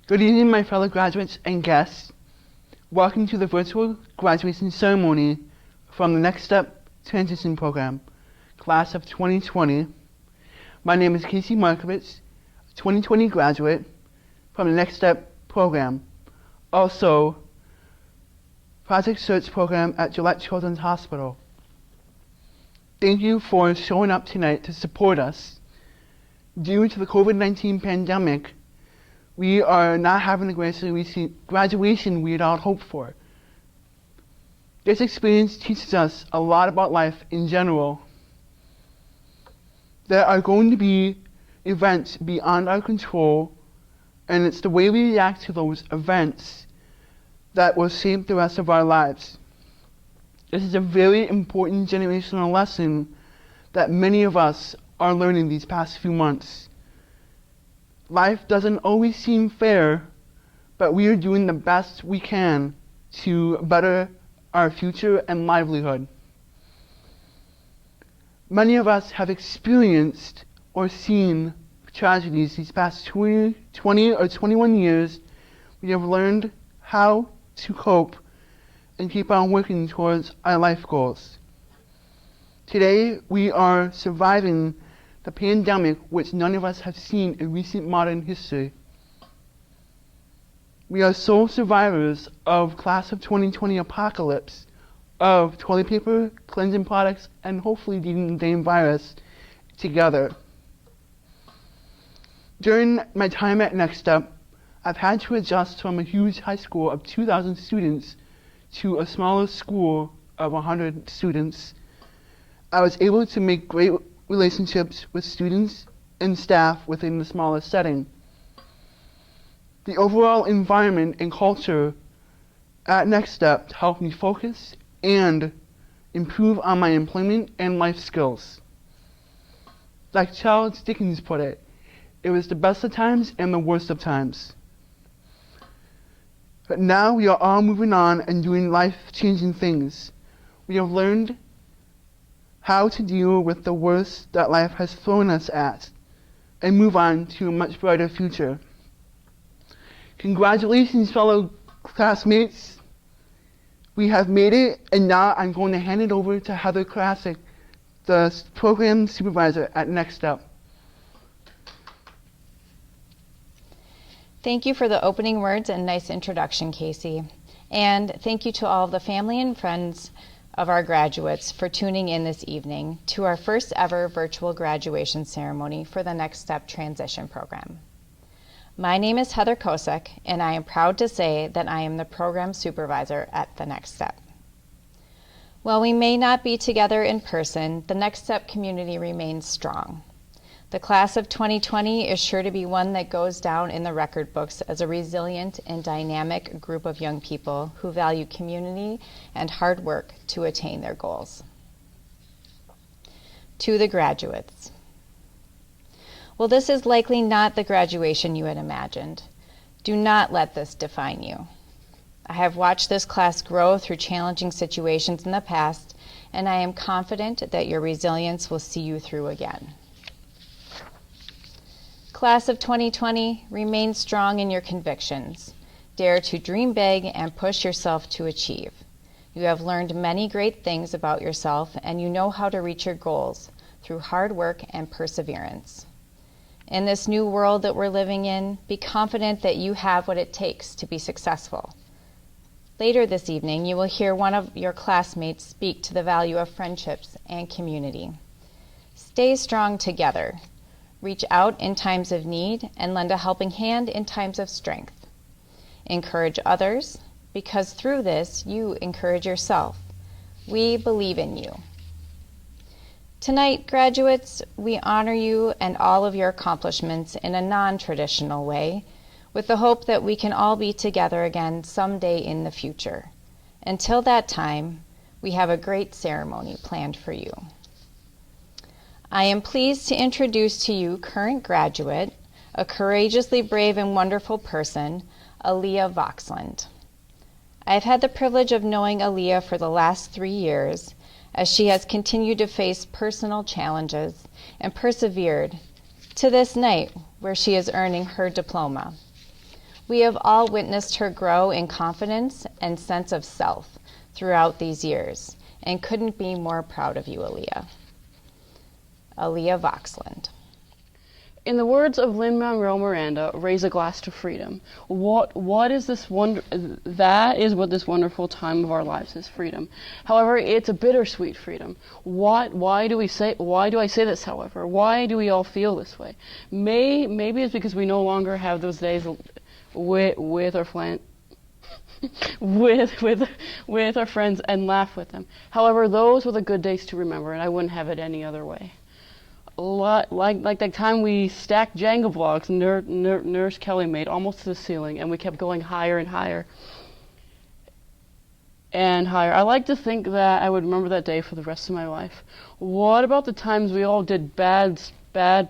Good evening, my fellow graduates and guests. Welcome to the virtual graduation ceremony from the Next Step Transition Program, Class of 2020. My name is Casey Markovitz, a 2020 graduate from the Next Step Program, also Project Search Program at Gillette Children's Hospital. Thank you for showing up tonight to support us. Due to the COVID-19 pandemic, we are not having the graduation we had all hoped for. This experience teaches us a lot about life in general. There are going to be events beyond our control, and it's the way we react to those events that will shape the rest of our lives. This is a very important generational lesson that many of us are learning these past few months. Life doesn't always seem fair, but we are doing the best we can to better our future and livelihood. Many of us have experienced or seen tragedies these past 20 or 21 years. We have learned how to cope and keep on working towards our life goals. Today, we are surviving the pandemic, which none of us have seen in recent modern history. We are sole survivors of Class of 2020 apocalypse of toilet paper, cleansing products, and hopefully the damn virus together. During my time at Next Step, I've had to adjust from a huge high school of 2,000 students to a smaller school of 100 students. I was able to make great relationships with students and staff within the smaller setting. The overall environment and culture at Next Step helped me focus and improve on my employment and life skills. Like Charles Dickens put it, it was the best of times and the worst of times. But now we are all moving on and doing life-changing things. We have learned how to deal with the worst that life has thrown us at and move on to a much brighter future. Congratulations, fellow classmates. We have made it, and now I'm going to hand it over to Heather Classic, the program supervisor at Next Step. Thank you for the opening words and nice introduction, Casey. And thank you to all of the family and friends of our graduates for tuning in this evening to our first ever virtual graduation ceremony for the Next Step Transition Program. My name is Heather Kosick, and I am proud to say that I am the program supervisor at the Next Step. While we may not be together in person, the Next Step community remains strong. The class of 2020 is sure to be one that goes down in the record books as a resilient and dynamic group of young people who value community and hard work to attain their goals. To the graduates. Well, this is likely not the graduation you had imagined. Do not let this define you. I have watched this class grow through challenging situations in the past, and I am confident that your resilience will see you through again. Class of 2020, remain strong in your convictions. Dare to dream big and push yourself to achieve. You have learned many great things about yourself, and you know how to reach your goals through hard work and perseverance. In this new world that we're living in, be confident that you have what it takes to be successful. Later this evening, you will hear one of your classmates speak to the value of friendships and community. Stay strong together. Reach out in times of need and lend a helping hand in times of strength. Encourage others, because through this, you encourage yourself. We believe in you. Tonight, graduates, we honor you and all of your accomplishments in a non-traditional way, with the hope that we can all be together again someday in the future. Until that time, we have a great ceremony planned for you. I am pleased to introduce to you current graduate, a courageously brave and wonderful person, Aaliyah Voxland. I have had the privilege of knowing Aaliyah for the last 3 years as she has continued to face personal challenges and persevered to this night where she is earning her diploma. We have all witnessed her grow in confidence and sense of self throughout these years, and couldn't be more proud of you, Aaliyah. Aaliyah Voxland. In the words of Lin-Manuel Miranda, raise a glass to freedom. What is this that is what this wonderful time of our lives is, freedom. However, it's a bittersweet freedom. Why do I say this, however? Why do we all feel this way? Maybe it's because we no longer have those days with our with our friends and laugh with them. However, those were the good days to remember, and I wouldn't have it any other way. Like that time we stacked Jenga blocks Nurse Kelly made almost to the ceiling, and we kept going higher and higher and higher. I like to think that I would remember that day for the rest of my life. What about the times we all did bad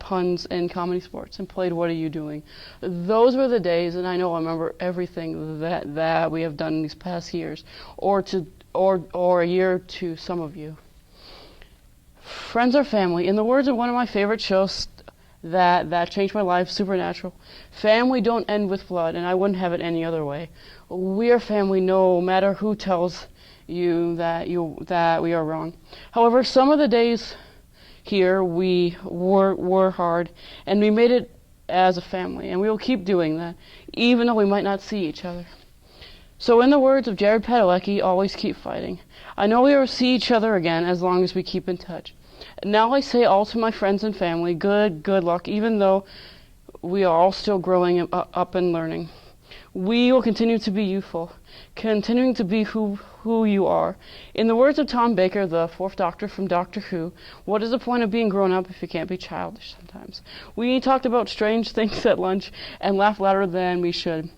puns in comedy sports and played What Are You Doing? Those were the days, and I know I remember everything that we have done in these past years, or a year to some of you. Friends or family, in the words of one of my favorite shows that changed my life, Supernatural, family don't end with blood, and I wouldn't have it any other way. We are family no matter who tells you that we are wrong. However, some of the days here we were hard, and we made it as a family, and we will keep doing that, even though we might not see each other. So in the words of Jared Padalecki, always keep fighting. I know we will see each other again as long as we keep in touch. Now I say all to my friends and family, good luck, even though we are all still growing up and learning. We will continue to be youthful, continuing to be who you are. In the words of Tom Baker, the fourth Doctor from Doctor Who, what is the point of being grown up if you can't be childish sometimes? We talked about strange things at lunch and laughed louder than we should.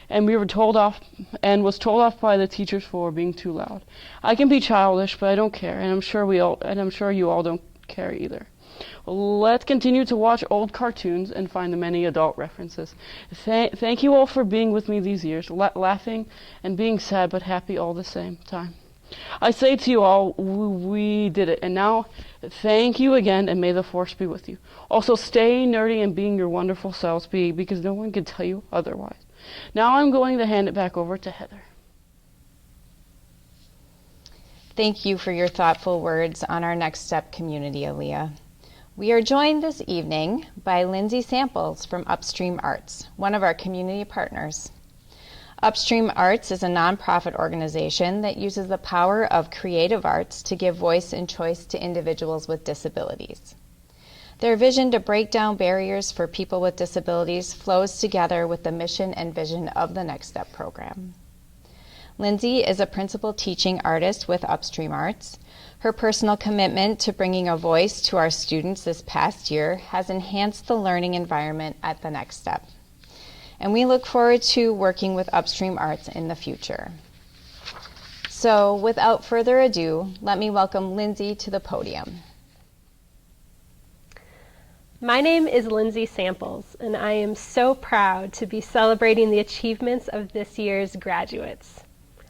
And we were told off by the teachers for being too loud. I can be childish, but I don't care, and I'm sure you all don't care either. Let's continue to watch old cartoons and find the many adult references. Thank you all for being with me these years, laughing and being sad but happy all the same time. I say to you all, we did it, and now thank you again, and may the force be with you. Also, stay nerdy and being your wonderful selves, because no one can tell you otherwise. Now I'm going to hand it back over to Heather. Thank you for your thoughtful words on our Next Step community, Aaliyah. We are joined this evening by Lindsay Samples from Upstream Arts, one of our community partners. Upstream Arts is a nonprofit organization that uses the power of creative arts to give voice and choice to individuals with disabilities. Their vision to break down barriers for people with disabilities flows together with the mission and vision of the Next Step program. Lindsay is a principal teaching artist with Upstream Arts. Her personal commitment to bringing a voice to our students this past year has enhanced the learning environment at the Next Step. And we look forward to working with Upstream Arts in the future. So without further ado, let me welcome Lindsay to the podium. My name is Lindsay Samples, and I am so proud to be celebrating the achievements of this year's graduates.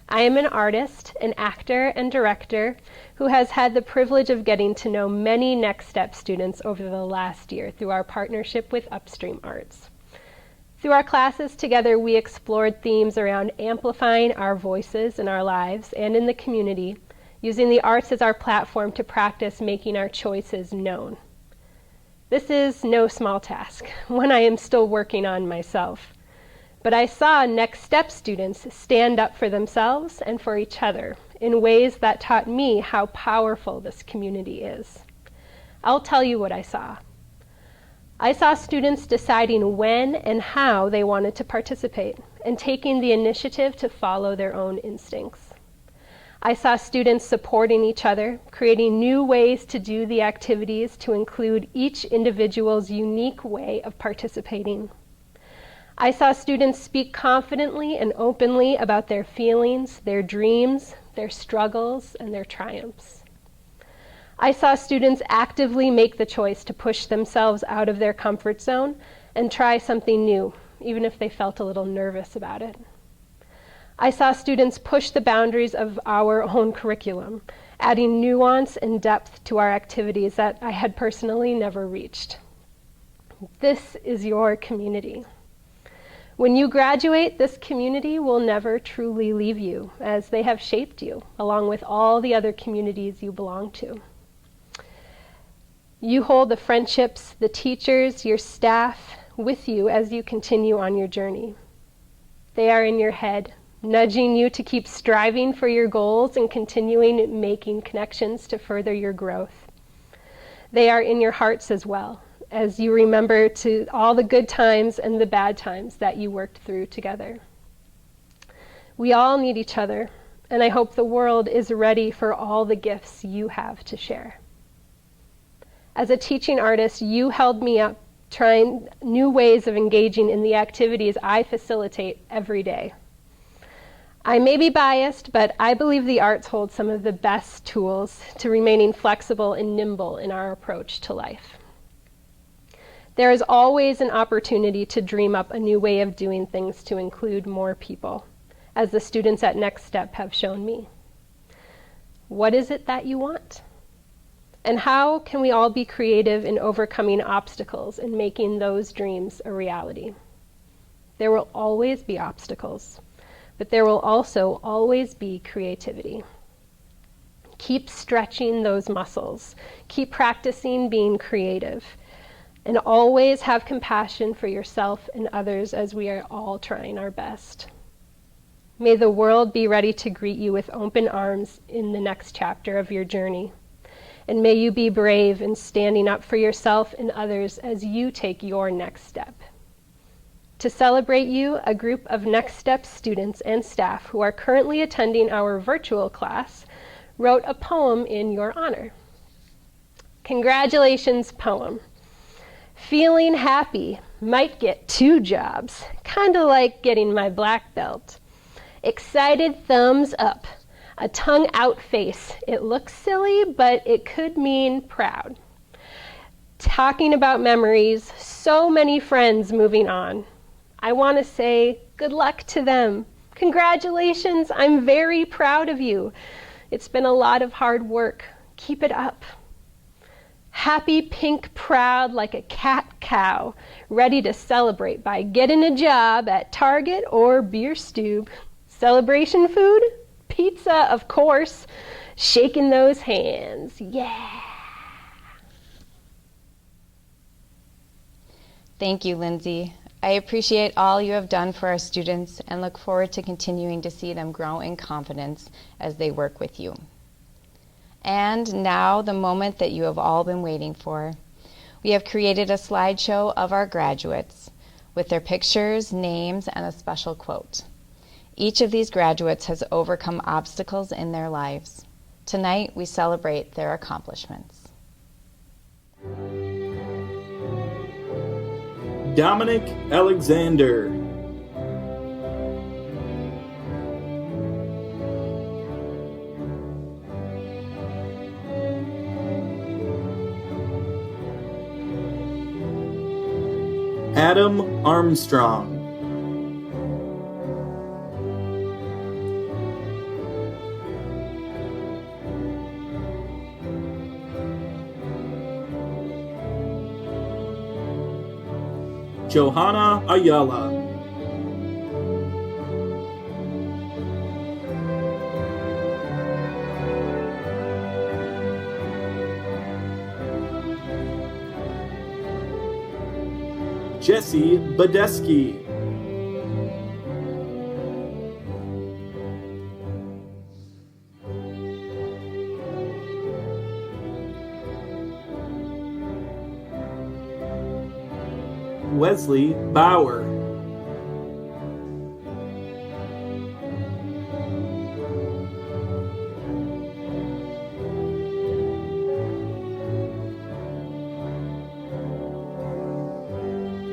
I am an artist, an actor, and director who has had the privilege of getting to know many Next Step students over the last year through our partnership with Upstream Arts. Through our classes together, we explored themes around amplifying our voices in our lives and in the community, using the arts as our platform to practice making our choices known. This is no small task, one I am still working on myself. But I saw Next Step students stand up for themselves and for each other in ways that taught me how powerful this community is. I'll tell you what I saw. I saw students deciding when and how they wanted to participate and taking the initiative to follow their own instincts. I saw students supporting each other, creating new ways to do the activities to include each individual's unique way of participating. I saw students speak confidently and openly about their feelings, their dreams, their struggles, and their triumphs. I saw students actively make the choice to push themselves out of their comfort zone and try something new, even if they felt a little nervous about it. I saw students push the boundaries of our own curriculum, adding nuance and depth to our activities that I had personally never reached. This is your community. When you graduate, this community will never truly leave you, as they have shaped you, along with all the other communities you belong to. You hold the friendships, the teachers, your staff with you as you continue on your journey. They are in your head, nudging you to keep striving for your goals and continuing making connections to further your growth. They are in your hearts as well, as you remember to all the good times and the bad times that you worked through together. We all need each other, and I hope the world is ready for all the gifts you have to share. As a teaching artist, you held me up trying new ways of engaging in the activities I facilitate every day. I may be biased, but I believe the arts hold some of the best tools to remaining flexible and nimble in our approach to life. There is always an opportunity to dream up a new way of doing things to include more people, as the students at Next Step have shown me. What is it that you want? And how can we all be creative in overcoming obstacles and making those dreams a reality? There will always be obstacles, but there will also always be creativity. Keep stretching those muscles. Keep practicing being creative. And always have compassion for yourself and others as we are all trying our best. May the world be ready to greet you with open arms in the next chapter of your journey. And may you be brave in standing up for yourself and others as you take your next step. To celebrate you, a group of Next Step students and staff who are currently attending our virtual class wrote a poem in your honor. Congratulations, poem. Feeling happy, might get 2 jobs, kinda like getting my black belt. Excited thumbs up. A tongue out face. It looks silly, but it could mean proud. Talking about memories, so many friends moving on. I want to say good luck to them. Congratulations, I'm very proud of you. It's been a lot of hard work. Keep it up. Happy, pink, proud like a cat cow, ready to celebrate by getting a job at Target or Beer Stube. Celebration food? Pizza, of course. Shaking those hands. Yeah. Thank you, Lindsay. I appreciate all you have done for our students and look forward to continuing to see them grow in confidence as they work with you. And now, the moment that you have all been waiting for. We have created a slideshow of our graduates with their pictures, names, and a special quote. Each of these graduates has overcome obstacles in their lives. Tonight, we celebrate their accomplishments. Dominic Alexander. Adam Armstrong. Johanna Ayala. Jesse Badeski. Wesley Bauer.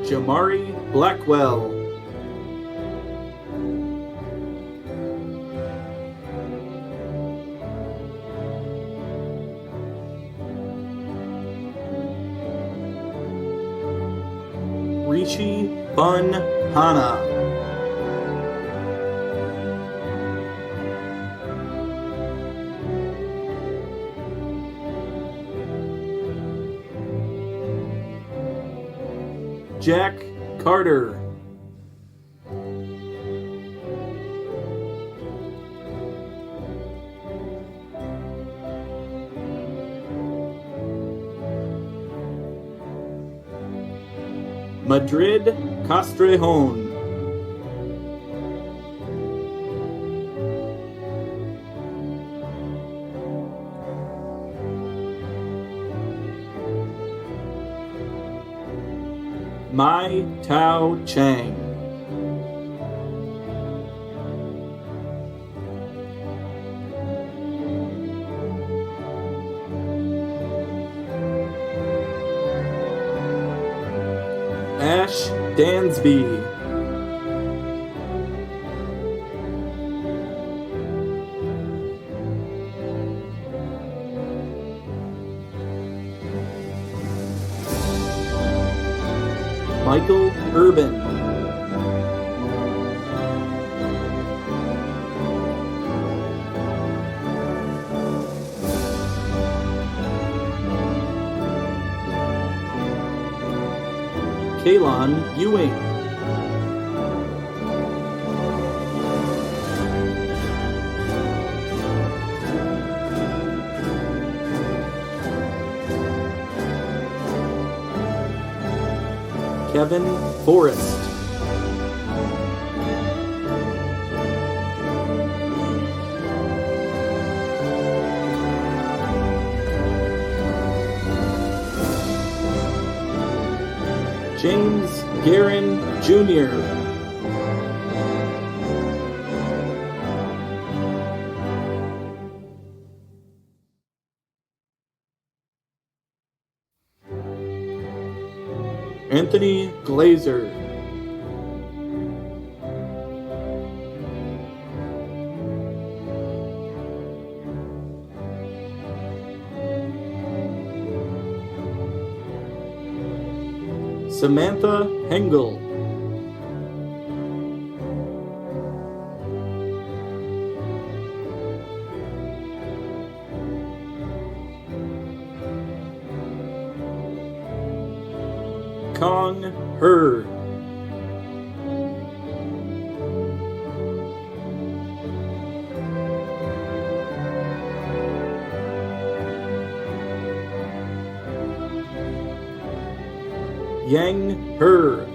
Jamari Blackwell. Rishi Bun Hana. Jack Carter. Madrid Castrejon. Mai Tao Chang. Ash Dansby. Michael Urban. Kaylon Ewing. Kevin Forrest. James Guerin Jr. Anthony Glazer. Samantha Hengel. Kong Her. Yang Her.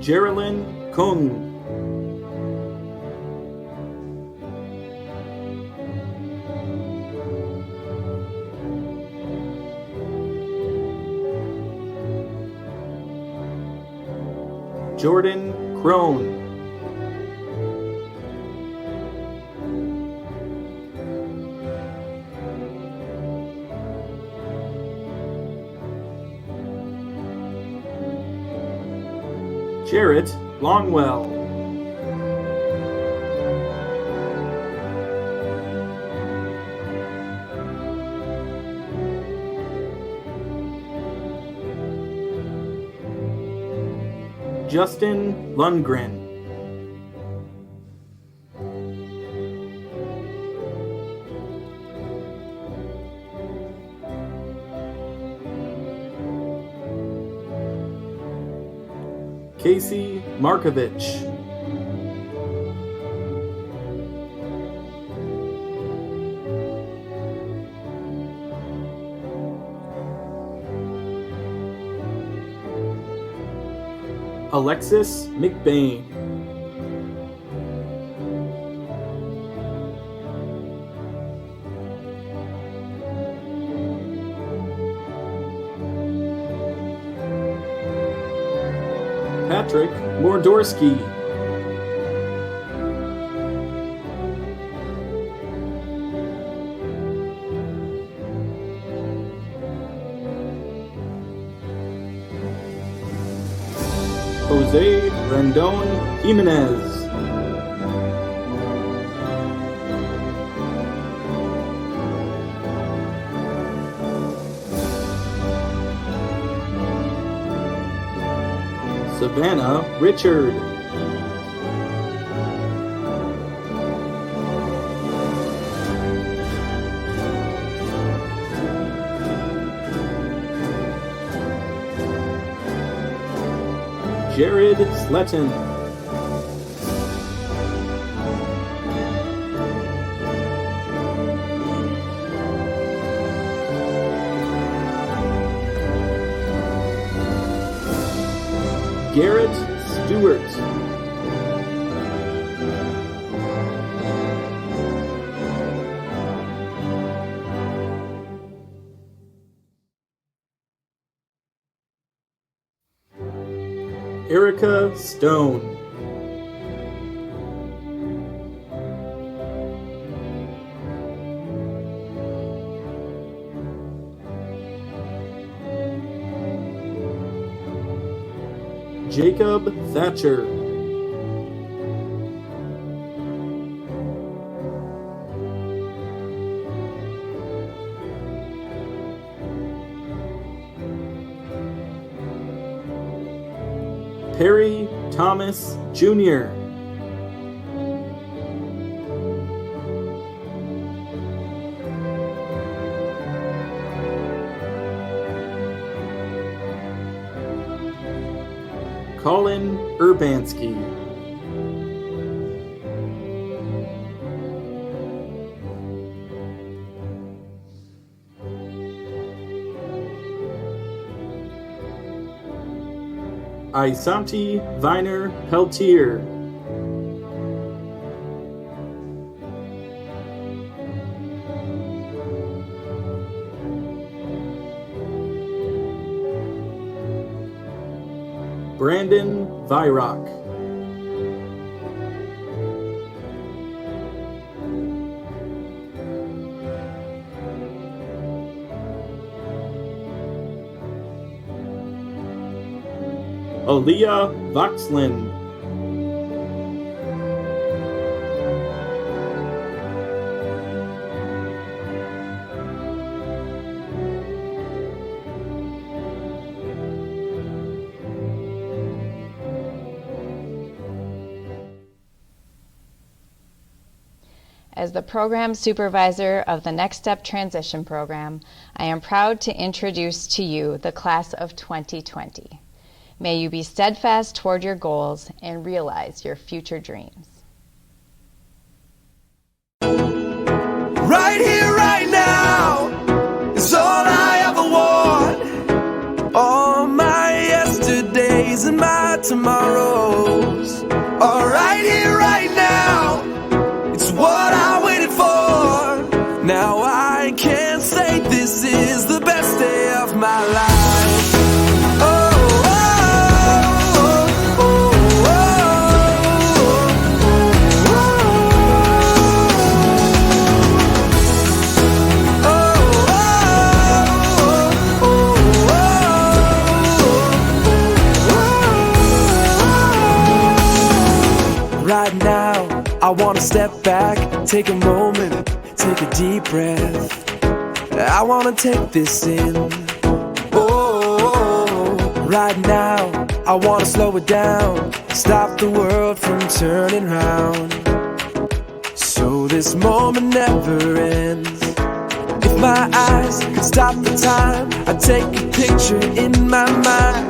Geraldine Kung. Jordan Crone. Jarrett Longwell. Justin Lundgren. Casey Markovich. Alexis McBain. Patrick Mordorsky. Jose Rendon Jimenez. Savannah Richard. Jared Sletton. Garrett Stewart. Erica Stone. Jacob Thatcher. Perry Thomas Jr. Colin Urbanski. Isanti Viner Peltier. Brandon Vyrock. Aaliyah Voxlin. As the program supervisor of the Next Step Transition Program, I am proud to introduce to you the class of 2020. May you be steadfast toward your goals and realize your future dreams. Right here, right now, is all I ever want. All my yesterdays and my tomorrows. All right here, right now, it's what I waited for. Now I can say this is the best day of my life. Right now, I wanna step back, take a moment, take a deep breath. I wanna take this in. Oh, right now, I wanna slow it down, stop the world from turning round, so this moment never ends. If my eyes could stop the time, I'd take a picture in my mind.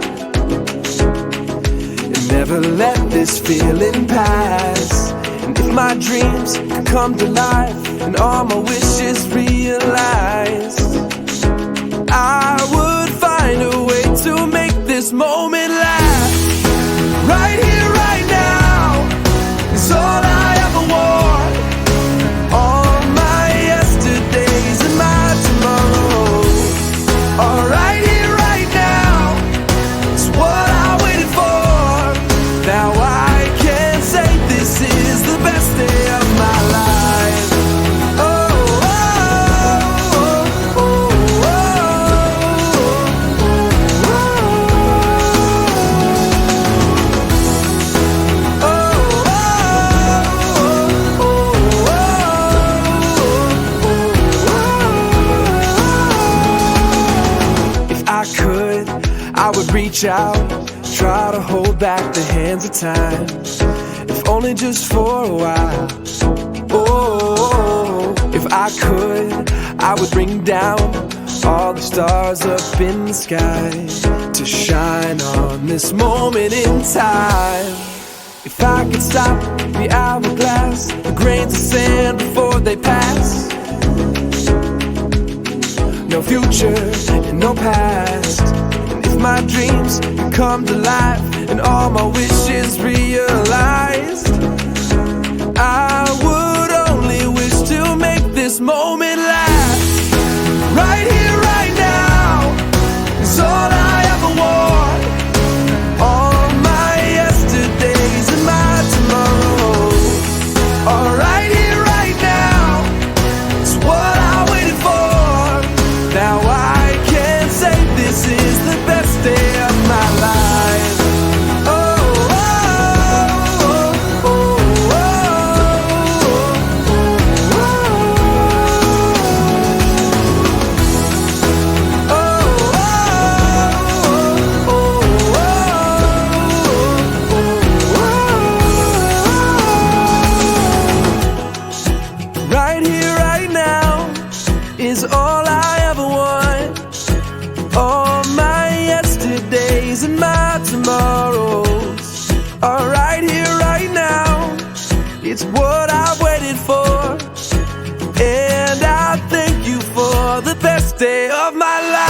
Never let this feeling pass. And if my dreams could come to life and all my wishes realized, I would find a way to make this moment last. Right here, right now, is all I ever want. All my yesterdays and my tomorrows. All right here, right now, is what I waited for. Now I can say this is the best day of my life. Oh, oh, oh, oh, oh, oh. If I could, I would reach out, try to hold back the hands of time, if only just for a while. Oh, if I could, I would bring down all the stars up in the sky to shine on this moment in time. If I could stop the hourglass, the grains of sand before they pass. No future and no past. My dreams can come to life and all my wishes realized. I would only wish to make this moment last. Right here, right now, is all I ever want. All my yesterdays and my tomorrows are right here, right now. It's what I waited for. Now I can say this is the best day of my life. Right here, right now, is all I ever want. All my yesterdays and my tomorrows are right here, right now. It's what I've waited for, and I thank you for the best day of my life.